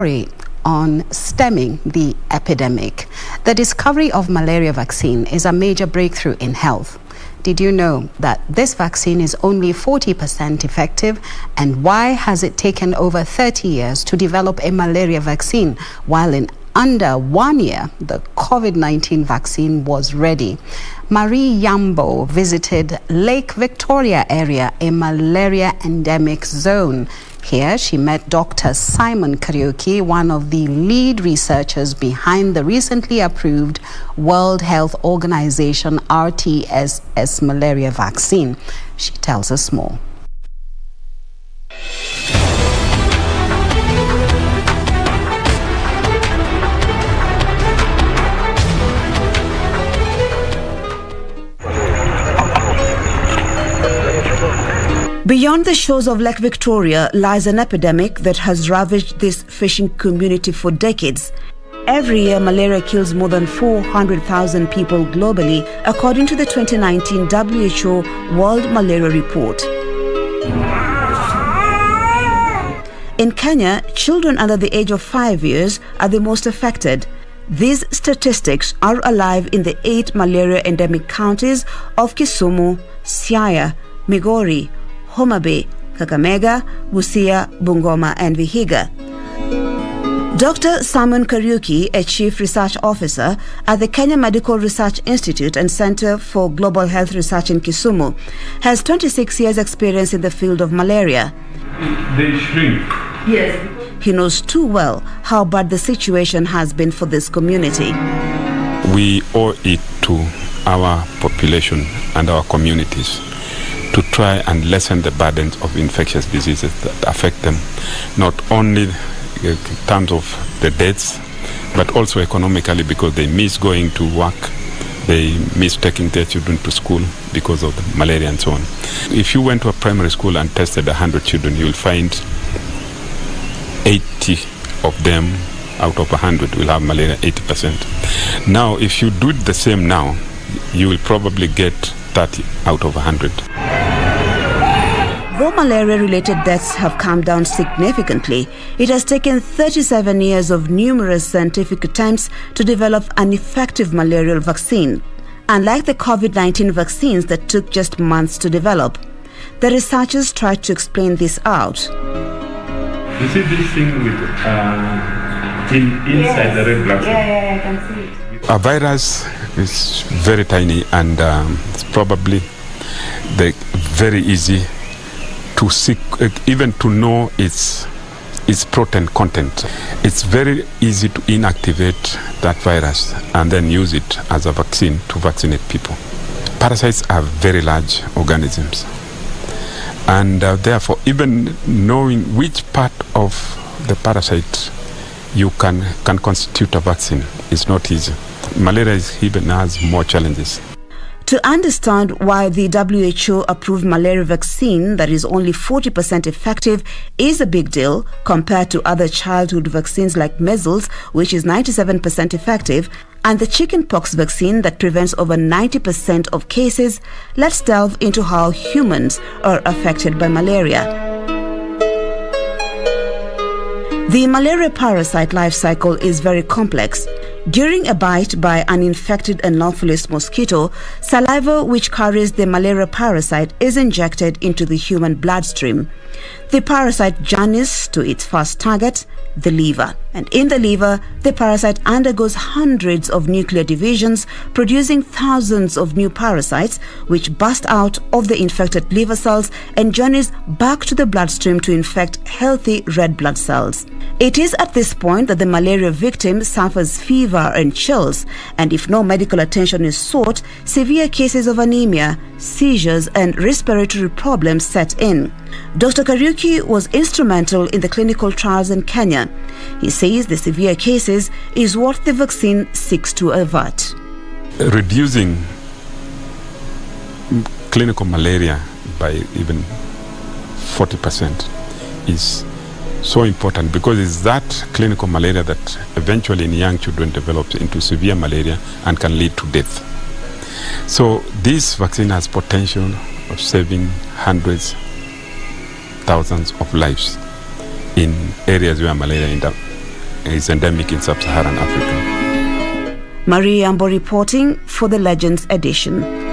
on stemming the epidemic. The discovery of malaria vaccine is a major breakthrough in health. Did you know that this vaccine is only 40% effective? And why has it taken over 30 years to develop a malaria vaccine, while in under 1 year, the COVID-19 vaccine was ready? Marie Yambo visited Lake Victoria area, a malaria endemic zone. Here, she met Dr. Simon Karuiki, one of the lead researchers behind the recently approved World Health Organization RTS S malaria vaccine. She tells us more. Beyond the shores of Lake Victoria lies an epidemic that has ravaged this fishing community for decades. Every year, malaria kills more than 400,000 people globally, according to the 2019 WHO World Malaria Report. In Kenya, children under the age of 5 years are the most affected. These statistics are alive in the 8 malaria endemic counties of Kisumu, Siaya, Migori, Homa Bay, Kakamega, Busia, Bungoma and Vihiga. Dr. Simon Karuiki, a Chief Research Officer at the Kenya Medical Research Institute and Center for Global Health Research in Kisumu, has 26 years' experience in the field of malaria. They shrink. Yes. He knows too well how bad the situation has been for this community. We owe it to our population and our communities to try and lessen the burdens of infectious diseases that affect them, not only in terms of the deaths, but also economically, because they miss going to work, they miss taking their children to school because of the malaria and so on. If you went to a primary school and tested 100 children, you will find 80 of them out of 100 will have malaria, 80%. Now, if you do the same now, you will probably get 30 out of 100. Though malaria-related deaths have come down significantly, it has taken 37 years of numerous scientific attempts to develop an effective malarial vaccine. Unlike the COVID-19 vaccines that took just months to develop, the researchers tried to explain this out. You see this thing with inside the red blood cell? Yeah, I can see it. A virus is very tiny and it's probably very easy to seek, even to know its protein content. It's very easy to inactivate that virus and then use it as a vaccine to vaccinate people. Parasites are very large organisms, and therefore even knowing which part of the parasite you can constitute a vaccine is not easy. Malaria even has more challenges. To understand why the WHO approved malaria vaccine that is only 40% effective is a big deal compared to other childhood vaccines like measles, which is 97% effective, and the chickenpox vaccine that prevents over 90% of cases, let's delve into how humans are affected by malaria. The malaria parasite life cycle is very complex. During a bite by an infected Anopheles mosquito, saliva which carries the malaria parasite is injected into the human bloodstream. The parasite journeys to its first target, the liver. And in the liver, the parasite undergoes hundreds of nuclear divisions, producing thousands of new parasites, which burst out of the infected liver cells and journeys back to the bloodstream to infect healthy red blood cells. It is at this point that the malaria victim suffers fever and chills, and if no medical attention is sought, severe cases of anemia, seizures and respiratory problems set in. Dr. Karuiki was instrumental in the clinical trials in Kenya. He says the severe cases is what the vaccine seeks to avert. Reducing clinical malaria by even 40% is so important, because it's that clinical malaria that eventually in young children develops into severe malaria and can lead to death. So this vaccine has potential of saving hundreds, thousands of lives in areas where malaria is endemic in sub-Saharan Africa. Maria Yambo reporting for the Legends edition.